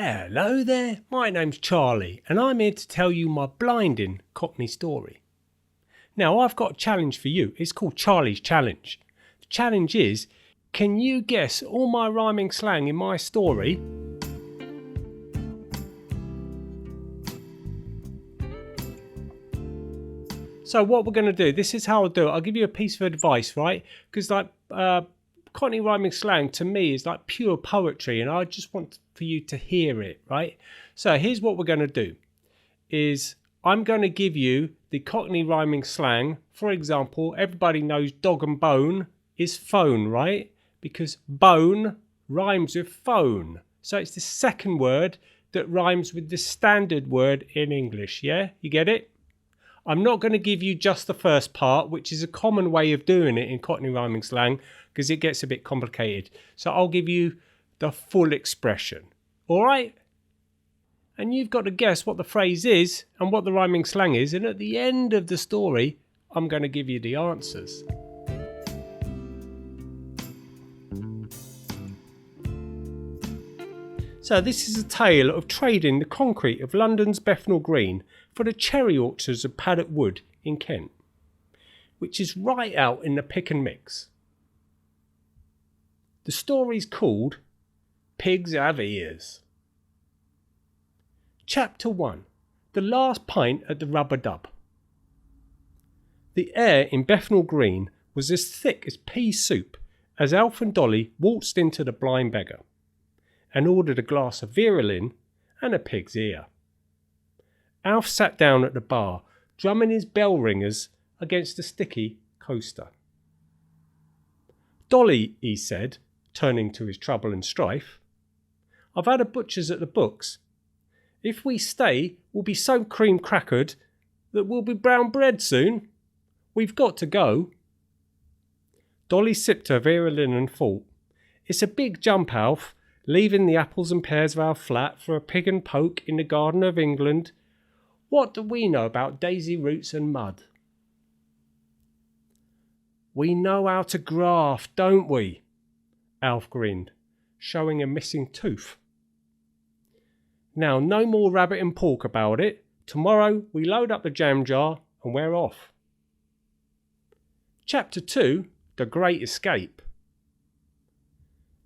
Hello there, my name's Charlie and I'm here to tell you my blinding Cockney story. Now I've got a challenge for you, it's called Charlie's Challenge. The challenge is, can you guess all my rhyming slang in my story? So what we're going to do, this is how I'll do it. I'll give you a piece of advice, right? Because Cockney Rhyming Slang to me is like pure poetry and I just want for you to hear it, right? So here's what we're going to do is I'm going to give you the Cockney Rhyming Slang. For example, everybody knows dog and bone is phone, right? Because bone rhymes with phone. So it's the second word that rhymes with the standard word in English, yeah? You get it? I'm not going to give you just the first part, which is a common way of doing it in Cockney Rhyming Slang, because it gets a bit complicated. So I'll give you the full expression. All right? And you've got to guess what the phrase is and what the rhyming slang is. And at the end of the story, I'm going to give you the answers. So this is a tale of trading the concrete of London's Bethnal Green for the cherry orchards of Paddock Wood in Kent, which is right out in the pick and mix. The story's called Pigs Have Ears. Chapter 1. The Last Pint at the Rub-a-Dub. The air in Bethnal Green was as thick as pea soup as Alf and Dolly waltzed into the Blind Beggar and ordered a glass of virulin and a pig's ear. Alf sat down at the bar, drumming his bell ringers against a sticky coaster. Dolly, he said, turning to his trouble and strife, I've had a butcher's at the books. If we stay, we'll be so cream crackered that we'll be brown bread soon. We've got to go. Dolly sipped her virulin and thought, it's a big jump, Alf, leaving the apples and pears of our flat for a pig and poke in the garden of England. What do we know about daisy roots and mud? We know how to graft, don't we? Alf grinned, showing a missing tooth. Now, no more rabbit and pork about it. Tomorrow we load up the jam jar and we're off. Chapter 2. The Great Escape.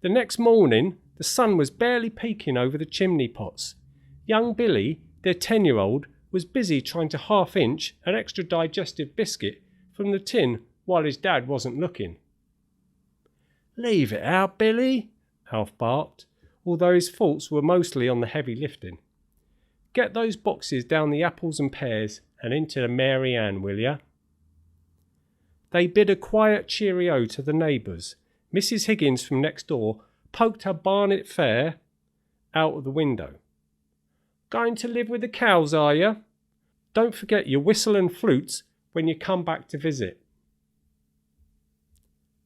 The next morning, the sun was barely peeking over the chimney pots. Young Billy, their 10-year-old, was busy trying to half-inch an extra digestive biscuit from the tin while his dad wasn't looking. Leave it out, Billy, Alf barked, although his thoughts were mostly on the heavy lifting. Get those boxes down the apples and pears and into the Mary Ann, will ya? They bid a quiet cheerio to the neighbours. Mrs. Higgins from next door poked her Barnet Fair out of the window. Going to live with the cows, are you? Don't forget your whistle and flutes when you come back to visit.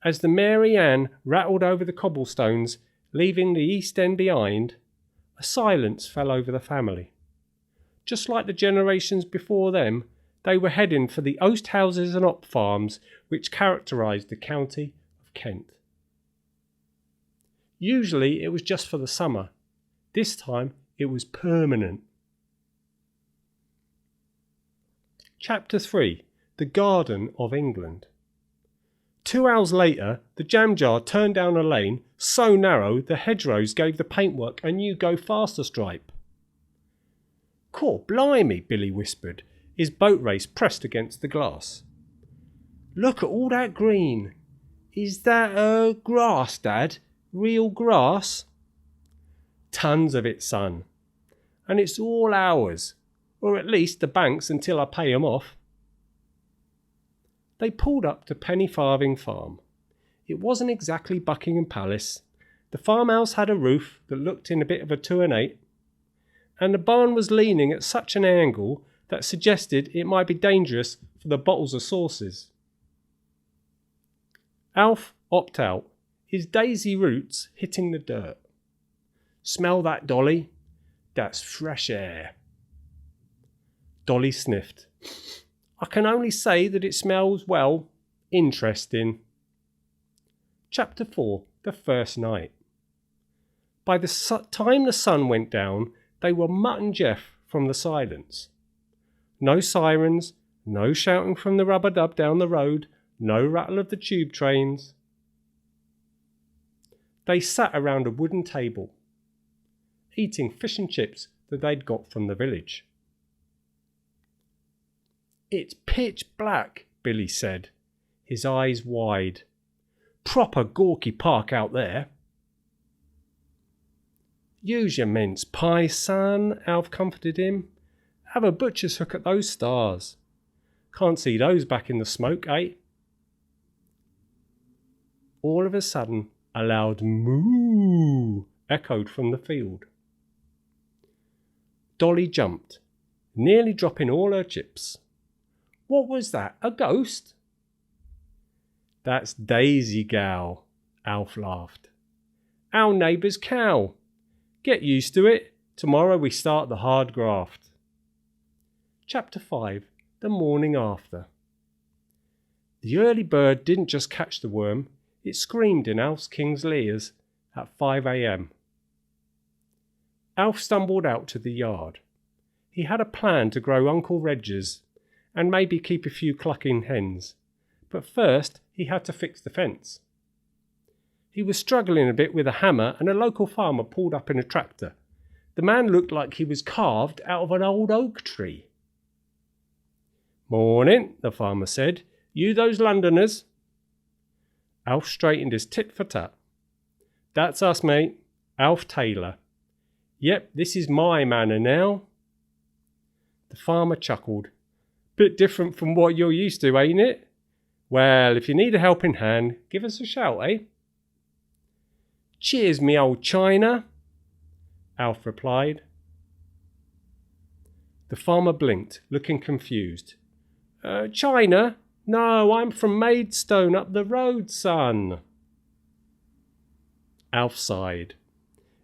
As the Mary Ann rattled over the cobblestones, leaving the East End behind, a silence fell over the family. Just like the generations before them, they were heading for the oast houses and hop farms which characterised the county of Kent. Usually it was just for the summer. This time it was permanent. Chapter 3. The Garden of England. 2 hours later, the jam jar turned down a lane so narrow the hedgerows gave the paintwork a new go-faster stripe. Cor blimey, Billy whispered, his boat race pressed against the glass. Look at all that green. Is that grass, Dad? Real grass? Tons of it, son. And it's all ours, or at least the bank's until I pay 'em off. They pulled up to Penny Farthing Farm. It wasn't exactly Buckingham Palace. The farmhouse had a roof that looked in a bit of a 2 and 8, and the barn was leaning at such an angle that suggested it might be dangerous for the bottles of sauces. Alf opted out, his daisy roots hitting the dirt. Smell that, Dolly? That's fresh air. Dolly sniffed. I can only say that it smells, well, interesting. Chapter 4. The First Night. By the time the sun went down, they were Mutt and Jeff from the silence. No sirens, no shouting from the rubber-dub down the road, no rattle of the tube trains. They sat around a wooden table, eating fish and chips that they'd got from the village. "It's pitch black," Billy said, his eyes wide. "Proper gawky park out there." "Use your mince pie, son," Alf comforted him. "Have a butcher's hook at those stars. Can't see those back in the smoke, eh?" All of a sudden, a loud moo echoed from the field. Dolly jumped, nearly dropping all her chips. "What was that, a ghost?" "That's Daisy gal," Alf laughed. "Our neighbour's cow. Get used to it. Tomorrow we start the hard graft." Chapter 5. The morning after. The early bird didn't just catch the worm, it screamed in Alf's King's ears at 5 a.m. Alf stumbled out to the yard. He had a plan to grow Uncle Reg's and maybe keep a few clucking hens, but first he had to fix the fence. He was struggling a bit with a hammer and a local farmer pulled up in a tractor. The man looked like he was carved out of an old oak tree. "Morning," the farmer said. "You those Londoners?" Alf straightened his tit for tat. "That's us, mate. Alf Taylor. Yep, this is my manor now." The farmer chuckled. "Bit different from what you're used to, ain't it? Well, if you need a helping hand, give us a shout, eh?" "Cheers, me old China," Alf replied. The farmer blinked, looking confused. China? No, I'm from Maidstone up the road, son." Alf sighed.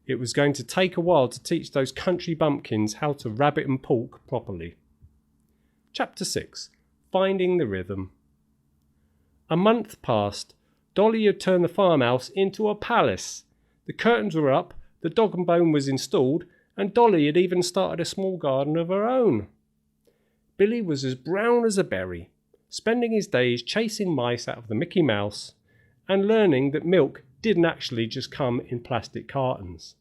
It was going to take a while to teach those country bumpkins how to rabbit and pork properly. Chapter 6. Finding the Rhythm. A month passed. Dolly had turned the farmhouse into a palace. The curtains were up, the dog and bone was installed, and Dolly had even started a small garden of her own. Billy was as brown as a berry, spending his days chasing mice out of the Mickey Mouse and learning that milk didn't actually just come in plastic cartons.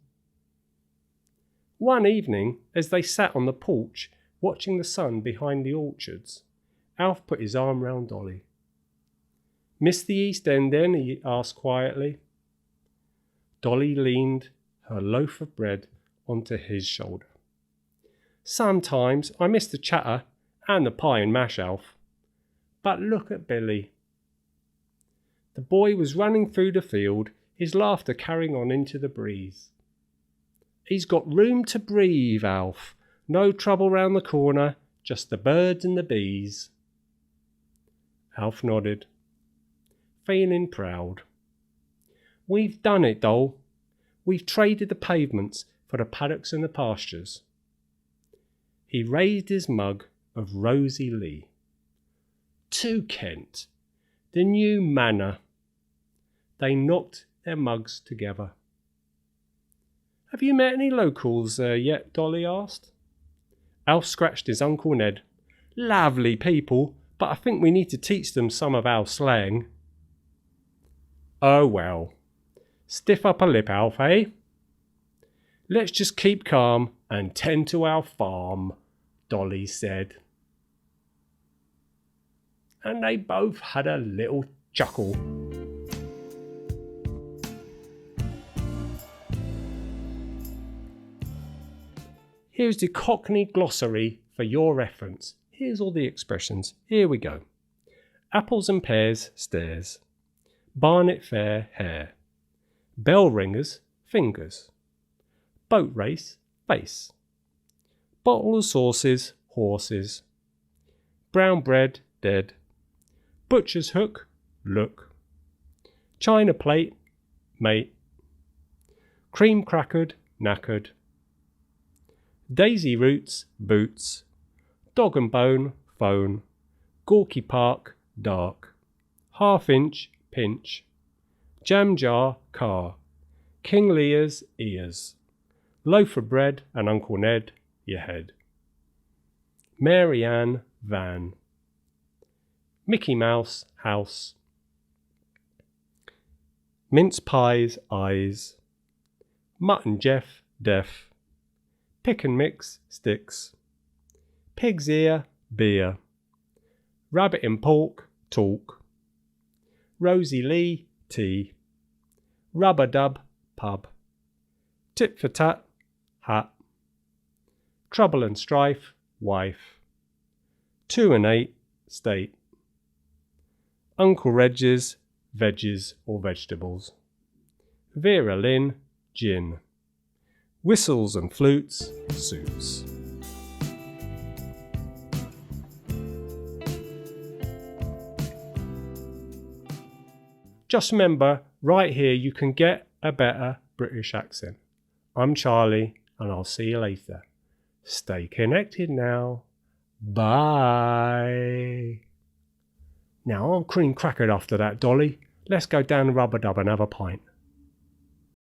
One evening, as they sat on the porch watching the sun behind the orchards, Alf put his arm round Dolly. "Miss the East End then?" he asked quietly. Dolly leaned her loaf of bread onto his shoulder. "Sometimes I miss the chatter and the pie and mash, Alf. But look at Billy." The boy was running through the field, his laughter carrying on into the breeze. "He's got room to breathe, Alf. No trouble round the corner, just the birds and the bees." Alf nodded, feeling proud. "We've done it, Dol. We've traded the pavements for the paddocks and the pastures." He raised his mug of Rosie Lee. "To Kent, the new manor." They knocked their mugs together. "Have you met any locals yet?" Dolly asked. Alf scratched his Uncle Ned. "Lovely people, but I think we need to teach them some of our slang." "Oh well. Stiff upper lip, Alf, eh? Let's just keep calm and tend to our farm," Dolly said. And they both had a little chuckle. Here's the Cockney Glossary for your reference. Here's all the expressions. Here we go. Apples and pears, stairs. Barnet fair, hair. Bell ringers, fingers. Boat race, face. Bottle of sauces, horses. Brown bread, dead. Butcher's hook, look. China plate, mate. Cream crackered, knackered. Daisy roots, boots. Dog and bone, phone. Gawky park, dark. Half inch, pinch. Jam jar, car. King Lear's ears. Loaf of bread and Uncle Ned, your head. Mary Ann van. Mickey Mouse house. Mince pies eyes. Mutton Jeff deaf. Pick and mix sticks. Pig's ear beer. Rabbit and pork talk. Rosie Lee tea. Rubber dub pub. Tit for tat hat. Trouble and strife wife. 2 and 8 state. Uncle Reg's veggies or vegetables. Vera Lynn gin. Whistles and flutes suits. Just remember, right here you can get a better British accent. I'm Charlie, and I'll see you later. Stay connected now. Bye. Now I'm cream crackered after that, Dolly. Let's go down the rubber dub and have a pint.